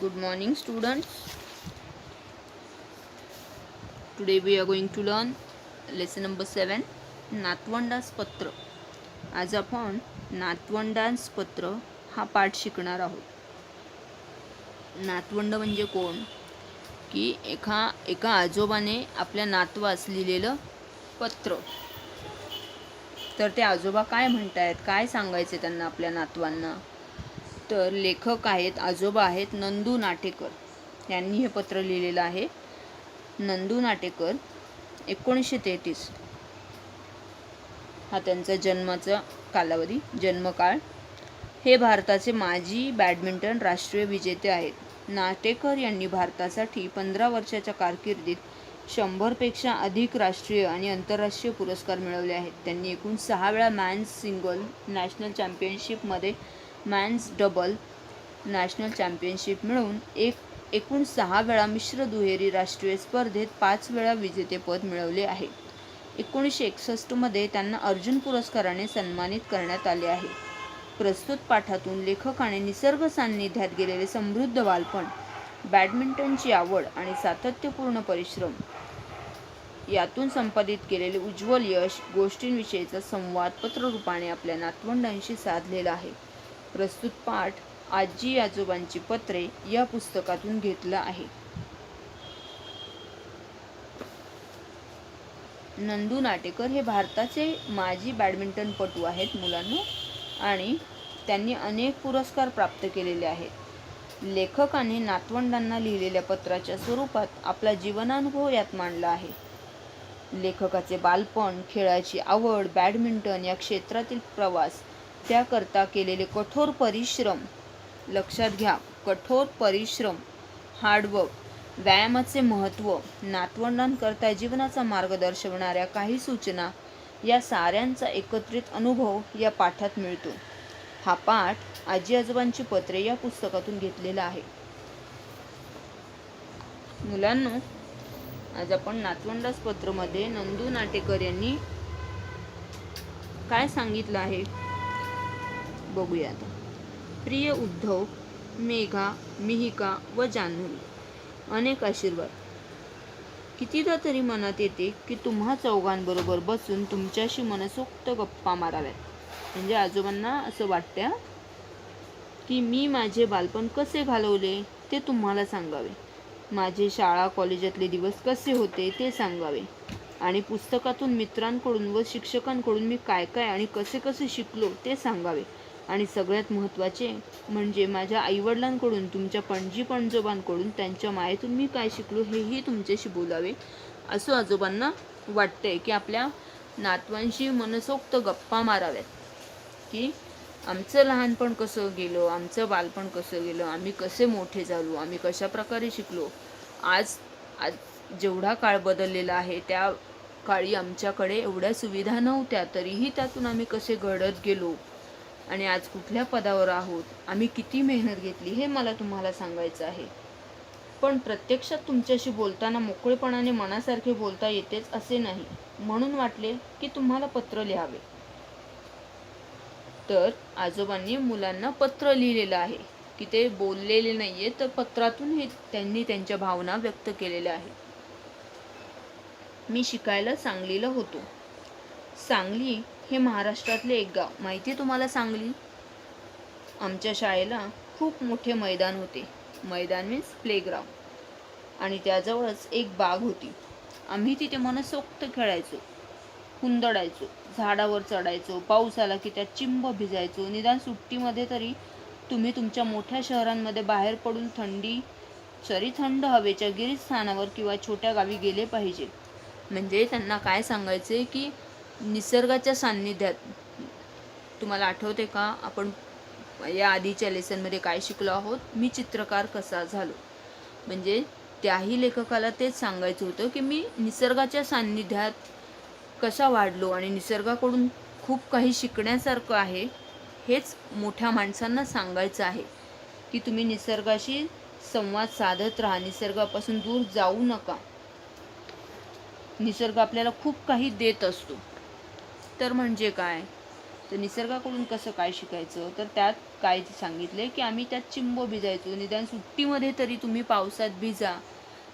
Good morning, students. Today we are going to learn lesson number 7, नातवंडास पत्र. आज आपण नातवंडांस पत्र हा पाठ शिकणार आहोत. नातवंड म्हणजे कोण? की एका आजोबाने आपल्या नातवास लिहिलेलं पत्र. तर ते आजोबा काय म्हणतायत, काय सांगायचे त्यांना आपल्या नातवांना? तर लेखक आहेत, आजोबा आहेत नंदू नाटेकर. यांनी हे पत्र लिहिलेलं आहे. नंदू नाटेकर 1933 हा त्यांचा जन्माचा कालावधी, जन्मकाळ. हे भारताचे माजी बॅडमिंटन राष्ट्रीय विजेते आहेत. नाटेकर यांनी भारतासाठी 15 वर्षाच्या कारकिर्दीत 100पेक्षा अधिक राष्ट्रीय आणि आंतरराष्ट्रीय पुरस्कार मिळवले आहेत. त्यांनी एकूण 6 वेळा मॅन्स सिंगल नॅशनल चॅम्पियनशिपमध्ये मॅन्स डबल नॅशनल चॅम्पियनशिप मिळवून एकूण 6 वेळा मिश्र दुहेरी राष्ट्रीय स्पर्धेत 5 वेळा विजेतेपद मिळवले आहे. 1961 मध्ये त्यांना अर्जुन पुरस्काराने सन्मानित करण्यात आले आहे. प्रस्तुत पाठातून लेखकाने निसर्ग सान्निध्यात गेलेले समृद्ध बालपण, बॅडमिंटनची आवड आणि सातत्यपूर्ण परिश्रम यातून संपादित केलेले उज्ज्वल यश गोष्टींविषयीचा संवाद पत्ररूपाने आपल्या नातवंडांशी साधलेला आहे. प्रस्तुत पाठ आजी आजोबांची पत्रे या पुस्तकातून घेतला आहे. नंदू नाटेकर हे भारताचे माजी बॅडमिंटनपटू आहेत मुलांनो, आणि त्यांनी अनेक पुरस्कार प्राप्त केलेले आहेत. लेखकाने नातवंडांना लिहिलेल्या पत्राच्या स्वरूपात आपला जीवनानुभव यात मांडला आहे. लेखकाचे बालपण, खेळाची आवड, बॅडमिंटन या क्षेत्रातील प्रवास, त्याकरता केलेले कठोर परिश्रम, लक्षात घ्या कठोर परिश्रम, हार्डवर्क, व्यायामाचे महत्त्व, नातवंडांकरता जीवनाचा मार्ग दर्शवणाऱ्या काही सूचना या साऱ्यांचा एकत्रित अनुभव या पाठात मिळतो. हा पाठ आजी आजोबांची पत्रे या पुस्तकातून घेतलेला आहे. मुलांनो, आज आपण नातवंडास पत्रमध्ये नंदू नाटेकर यांनी काय सांगितलं आहे बघूया आता. प्रिय उद्धव, मेघा, मिहिका व जान्हवी, अनेक आशीर्वाद. कितीदा तरी मनात येते की तुम्हा चौघांबरोबर बसून तुमच्याशी मनसोक्त गप्पा माराव्यात. म्हणजे आजोबांना असं वाटतं की मी माझे बालपण कसे घालवले ते तुम्हाला सांगावे, माझे शाळा कॉलेजातले दिवस कसे होते ते सांगावे, आणि पुस्तकातून मित्रांकडून व शिक्षकांकडून मी काय काय आणि कसे कसे शिकलो ते सांगावे, आणि सगळ्यात महत्त्वाचे म्हणजे माझ्या आईवडिलांकडून, तुमच्या पणजी पणजोबांकडून त्यांच्या मायेतून मी काय शिकलो हेही तुमच्याशी बोलावे असं आजोबांना वाटतंय. की आपल्या नातवांशी मनसोक्त गप्पा माराव्यात, की आमचं लहानपण कसं गेलं, आमचं बालपण कसं गेलं, आम्ही कसे मोठे झालो, आम्ही कशा प्रकारे शिकलो, आज जेवढा काळ बदललेला आहे त्या काळी आमच्याकडे एवढ्या सुविधा नव्हत्या, तरीही त्यातून आम्ही कसे घडत गेलो आणि आज कुठल्या पदावर आहोत, आम्ही किती मेहनत घेतली हे मला तुम्हाला सांगायचं आहे. पण प्रत्यक्षात तुमच्याशी बोलताना मोकळेपणाने मनासारखे बोलता येतेच असे नाही, म्हणून वाटले की तुम्हाला पत्र लिहावे. तर आजोबांनी मुलांना पत्र लिहिलेलं आहे, की ते बोललेले नाहीये, तर पत्रातून हे त्यांनी त्यांच्या भावना व्यक्त केलेल्या आहेत. मी शिकायला सांगलीला होतो. सांगली हे महाराष्ट्रातले एक गाव. माहिती तुम्हाला सांगली? आमच्या शाळेला खूप मोठे मैदान होते. मैदान मीन्स प्लेग्राऊंड, आणि त्याजवळच एक बाग होती. आम्ही तिथे मनसोक्त खेळायचो, हुंदडायचो, झाडावर चढायचो, पाऊस आला की त्यात चिंब भिजायचो. निदान सुट्टीमध्ये तरी तुम्ही तुमच्या मोठ्या शहरांमध्ये बाहेर पडून थंड हवेच्या गिरीस्थानावर किंवा छोट्या गावी गेले पाहिजे. म्हणजे त्यांना काय सांगायचे की निसर्गाच्या सान्निध्यात. तुम्हाला आठवते का आपण या आधीच्या लेसनमध्ये काय शिकलो आहोत? मी चित्रकार कसा झालो. म्हणजे त्याही लेखकाला तेच सांगायचं होतं की मी निसर्गाच्या सान्निध्यात कसा वाढलो आणि निसर्गाकडून खूप काही शिकण्यासारखं आहे. हेच मोठ्या माणसांना सांगायचं आहे की तुम्ही निसर्गाशी संवाद साधत राहा, निसर्गापासून दूर जाऊ नका. निसर्ग आपल्याला खूप काही देत असतो. तर म्हणजे काय? तर निसर्गाकडून कसं काय शिकायचं, तर त्यात काय सांगितले की आम्ही त्यात चिंब भिजायचो. निदान सुट्टीमध्ये तरी तुम्ही पावसात भिजा.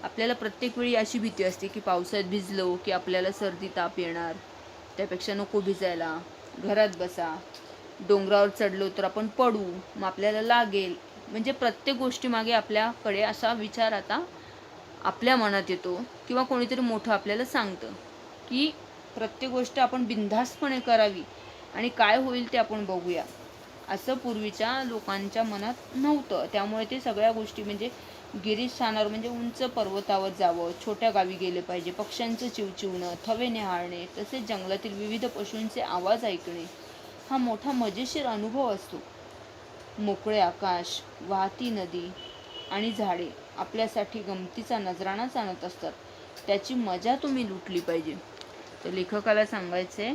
आपल्याला प्रत्येक वेळी अशी भीती असते की पावसात भिजलो की आपल्याला सर्दी ताप येणार, त्यापेक्षा नको भिजायला, घरात बसा. डोंगरावर चढलो तर आपण पडू, मग आपल्याला लागेल. म्हणजे प्रत्येक गोष्टीमागे आपल्याकडे असा विचार आता आपल्या मनात येतो किंवा कोणीतरी मोठं आपल्याला सांगतं की प्रत्येक गोष्ट आपण बिनधास्तपणे करावी आणि काय होईल ते आपण बघूया. असं पूर्वीच्या लोकांच्या मनात नव्हतं. त्यामुळे ते सगळ्या गोष्टी म्हणजे गिरीस्थानावर म्हणजे उंच पर्वतावर जावं, छोट्या गावी गेले पाहिजे, पक्ष्यांचं चिवचिवणं, थवे न्याहाळणे, तसेच जंगलातील विविध पशूंचे आवाज ऐकणे हा मोठा मजेशीर अनुभव असतो. मोकळे आकाश, वाहती नदी आणि झाडे आपल्यासाठी गमतीचा नजराणा आणत असतात. त्याची मजा तुम्ही लुटली पाहिजे. तर लेखकाला सांगायचंय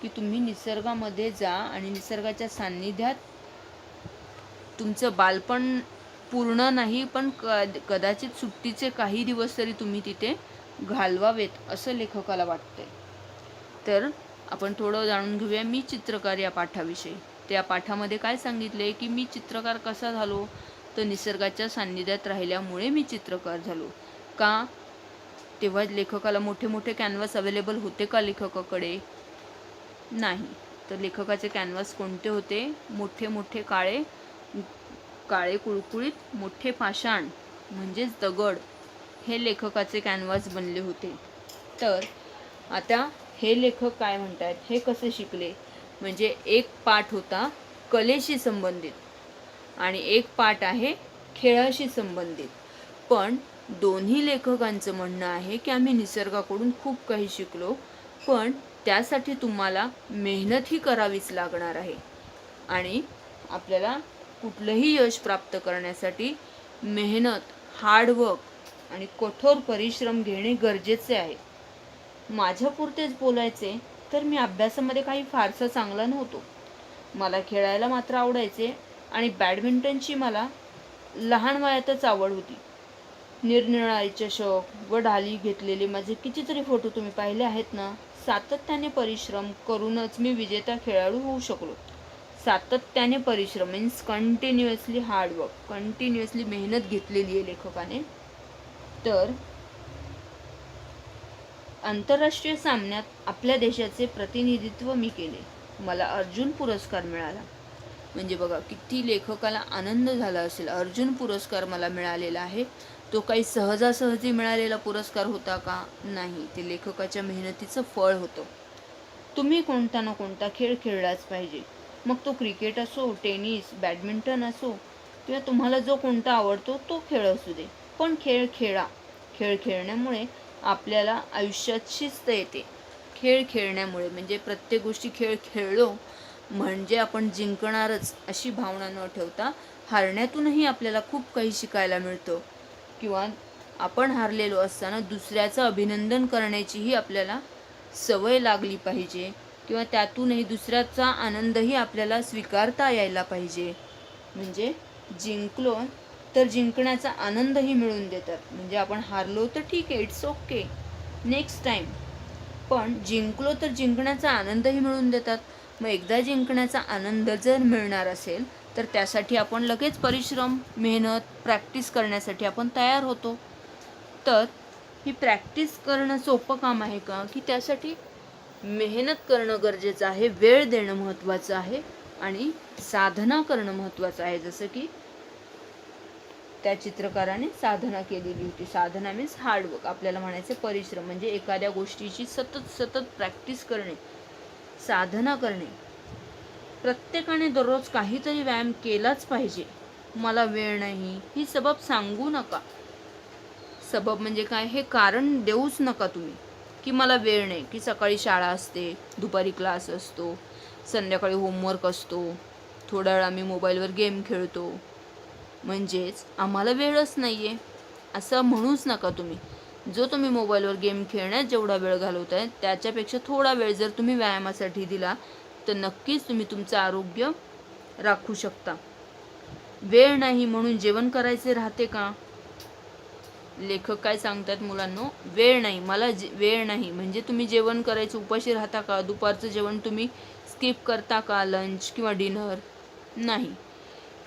की तुम्ही निसर्गामध्ये जा आणि निसर्गाच्या सान्निध्यात तुमचं बालपण पूर्ण नाही पण कदाचित सुट्टीचे काही दिवस तरी तुम्ही तिथे घालवावेत असं लेखकाला वाटतंय. तर आपण थोडं जाणून घेऊया मी चित्रकार या पाठाविषयी. त्या पाठामध्ये काय सांगितले की मी चित्रकार कसा झालो, तर निसर्गाच्या सान्निध्यात राहिल्यामुळे मी चित्रकार झालो. का? तेव्हा लेखकाला मोठे मोठे कॅनव्हास अवेलेबल होते का लेखकाकडे? नाही. तर लेखकाचे कॅनव्हास कोणते होते? मोठे मोठे काळे कुळकुळीत मोठे पाषाण म्हणजेच दगड हे लेखकाचे कॅनव्हास बनले होते. तर आता हे लेखक काय म्हणतात, हे कसे शिकले? म्हणजे एक पाठ होता कलेशी संबंधित आणि एक पाठ आहे खेळाशी संबंधित. पण दोन्ही लेखकांचं म्हणणं आहे की आम्ही निसर्गाकडून खूप काही शिकलो, पण त्यासाठी तुम्हाला मेहनतही करावीच लागणार आहे. आणि आपल्याला कुठलंही यश प्राप्त करण्यासाठी मेहनत, हार्डवर्क आणि कठोर परिश्रम घेणे गरजेचे आहे. माझ्यापुरतेच बोलायचे तर मी अभ्यासामध्ये काही फारसा चांगला नव्हतो. मला खेळायला मात्र आवडायचे आणि बॅडमिंटनची मला लहान वयातच आवड होती. निरनिराळे चषक व ढाली घेतलेले माझे कितीतरी फोटो तुम्ही पाहिले आहेत ना. सातत्याने परिश्रम करूनच मी विजेता खेळाडू होऊ शकलो. सातत्याने परिश्रम मीन्स कंटिन्युअसली हार्डवर्क, कंटिन्युअसली मेहनत घेतलेली आहे लेखकाने. तर आंतरराष्ट्रीय सामन्यात आपल्या देशाचे प्रतिनिधित्व मी केले. मला अर्जुन पुरस्कार मिळाला. म्हणजे बघा किती लेखकाला आनंद झाला असेल. अर्जुन पुरस्कार मला मिळालेला आहे. तो काही सहजासहजी मिळालेला पुरस्कार होता का? नाही. ते लेखकाच्या मेहनतीचं फळ होतं. तुम्ही कोणता ना कोणता खेळ खेळलाच पाहिजे. मग तो क्रिकेट असो, टेनिस, बॅडमिंटन असो किंवा तुम्हाला जो कोणता आवडतो तो खेळ असू दे, पण खेळ खेळा. खेळ खेळण्यामुळे आपल्याला आयुष्यात शिस्त येते. खेळ खेळण्यामुळे म्हणजे प्रत्येक गोष्टी खेळ खेळलो म्हणजे आपण जिंकणारच अशी भावना न ठेवता हारण्यातूनही आपल्याला खूप काही शिकायला मिळतं. किंवा आपण हारलेलो असताना दुसऱ्याचं अभिनंदन करण्याचीही आपल्याला सवय लागली पाहिजे किंवा त्यातूनही दुसऱ्याचा आनंदही आपल्याला स्वीकारता यायला पाहिजे. म्हणजे जिंकलो तर जिंकण्याचा आनंदही मिळवून देतात. म्हणजे आपण हारलो तर ठीक आहे, इट्स ओके, नेक्स्ट टाईम. पण जिंकलो तर जिंकण्याचा आनंदही मिळवून देतात. मग एकदा जिंकण्याचा आनंद जर मिळणार असेल तर त्यासाठी आपण लगेच परिश्रम, मेहनत, प्रॅक्टिस करण्यासाठी आपण तयार होतो. तर ही प्रॅक्टिस करणं सोपं काम आहे का? की त्यासाठी मेहनत करणं गरजेचं आहे, वेळ देणं महत्त्वाचं आहे आणि साधना करणं महत्त्वाचं आहे. जसं की त्या चित्रकाराने साधना केलेली होती. साधना मीन्स हार्डवर्क, आपल्याला म्हणायचं परिश्रम. म्हणजे एखाद्या गोष्टीची सतत प्रॅक्टिस करणे, साधना करणे. प्रत्येकाने दररोज काहीतरी व्यायाम केलाच पाहिजे. मला वेळ नाही ही सबब सांगू नका. सबब म्हणजे काय, हे कारण देऊच नका तुम्ही की मला वेळ नाही, की सकाळी शाळा असते, दुपारी क्लास असतो, संध्याकाळी होमवर्क असतो, थोडा वेळ आम्ही मोबाईलवर गेम खेळतो, म्हणजेच आम्हाला वेळच नाही आहे असं म्हणूच नका तुम्ही. जो तुम्ही मोबाईलवर गेम खेळण्यात जेवढा वेळ घालवताय त्याच्यापेक्षा थोडा वेळ जर तुम्ही व्यायामासाठी दिला तर नक्कीच तुम्ही तुमचं आरोग्य राखू शकता. वेळ नाही म्हणून जेवण करायचे राहते का? लेखक काय सांगतात मुलांनो, वेळ नाही, मला वेळ नाही म्हणजे तुम्ही जेवण करायचं उपाशी राहता का? दुपारचं जेवण तुम्ही स्किप करता का लंच किंवा डिनर? नाही.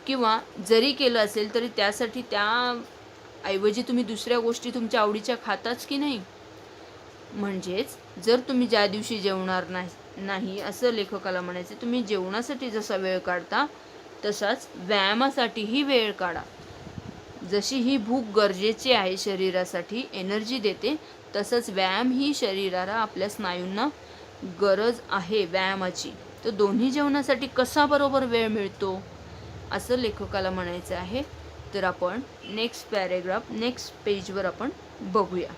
किंवा जरी केलं असेल तरी त्यासाठी त्याऐवजी तुम्ही दुसऱ्या गोष्टी तुमच्या आवडीच्या खाताच की नाही? म्हणजेच जर तुम्ही ज्या दिवशी जेवणार नाही असं लेखकाला म्हणायचे, तुम्ही जेवणासाठी जसा वेळ काढता तसाच व्यायामासाठीही वेळ काढा. जशी ही भूक गरजेची आहे शरीरासाठी, एनर्जी देते, तसंच व्यायाम ही शरीराला, आपल्या स्नायूंना गरज आहे व्यायामाची. तर दोन्ही जेवणासाठी कसा बरोबर वेळ मिळतो असं लेखकाला म्हणायचं आहे. तर आपण नेक्स्ट पॅरेग्राफ, नेक्स्ट पेजवर आपण बघूया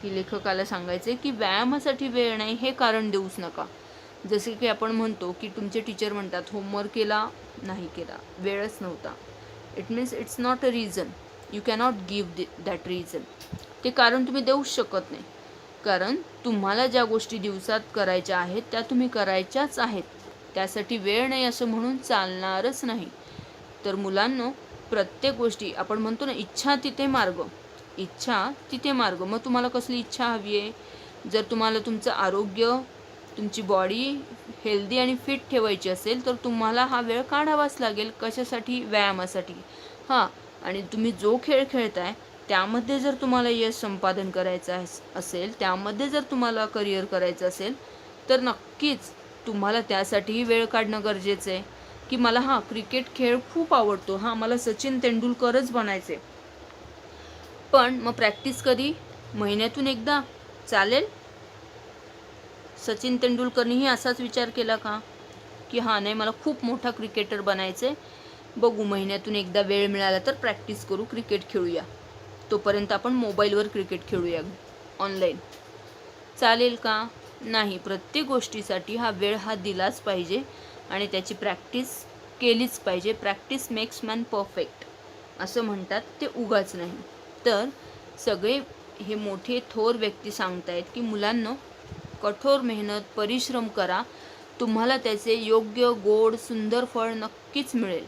की लेखकाला सांगायचं की व्यायामासाठी वेळ नाही हे कारण देऊच नका. जसे की आपण म्हणतो की तुमचे टीचर म्हणतात होमवर्क केला नाही केला, वेळच नव्हता. It means it's not a reason. You cannot give that reason. ते कारण तुम्ही देऊच शकत नाही. कारण तुम्हाला ज्या गोष्टी दिवसात करायच्या आहेत त्या तुम्ही करायच्याच आहेत. त्यासाठी वेळ नाही असं म्हणून चालणारच नाही. तर मुलांनो, प्रत्येक गोष्टी आपण म्हणतो ना, इच्छा तिथे मार्ग, इच्छा तिथे मार्ग. मग तुम्हाला कसली इच्छा हवी आहे? जर तुम्हाला तुमचं आरोग्य, तुमची बॉडी हेल्दी आणि फिट ठेवायची असेल तर तुम्हाला हा वेळ काढावाच लागेल. कशासाठी? व्यायामासाठी. हां, आणि तुम्ही जो खेळ खेळताय त्यामध्ये जर तुम्हाला यश संपादन करायचं असेल, त्यामध्ये जर तुम्हाला करिअर करायचं असेल तर नक्कीच तुम्हाला त्यासाठीही वेळ काढणं गरजेचं आहे. की मला क्रिकेट खेळ खूप आवडतो, मला सचिन तेंडुलकरच बनायचे. पण मग प्रॅक्टिस कधी? महिन्यातून एकदा चालेल? सचिन तेंडुलकरनीही असाच विचार केला का की नाही, मला खूप मोठा क्रिकेटर बनायचं आहे, बघू महिन्यातून एकदा वेळ मिळाला तर प्रॅक्टिस करू, क्रिकेट खेळूया, तोपर्यंत आपण मोबाईलवर क्रिकेट खेळूया ऑनलाईन. चालेल का? नाही. प्रत्येक गोष्टीसाठी वेळ दिलाच पाहिजे आणि त्याची प्रॅक्टिस केलीच पाहिजे. प्रॅक्टिस मेक्स मॅन परफेक्ट असं म्हणतात, ते उगाच नाही. तर सगळे हे मोठे थोर व्यक्ती सांगतायत की मुलांनो, कठोर मेहनत, परिश्रम करा, तुम्हाला त्याचे योग्य, गोड, सुंदर फळ नक्कीच मिळेल.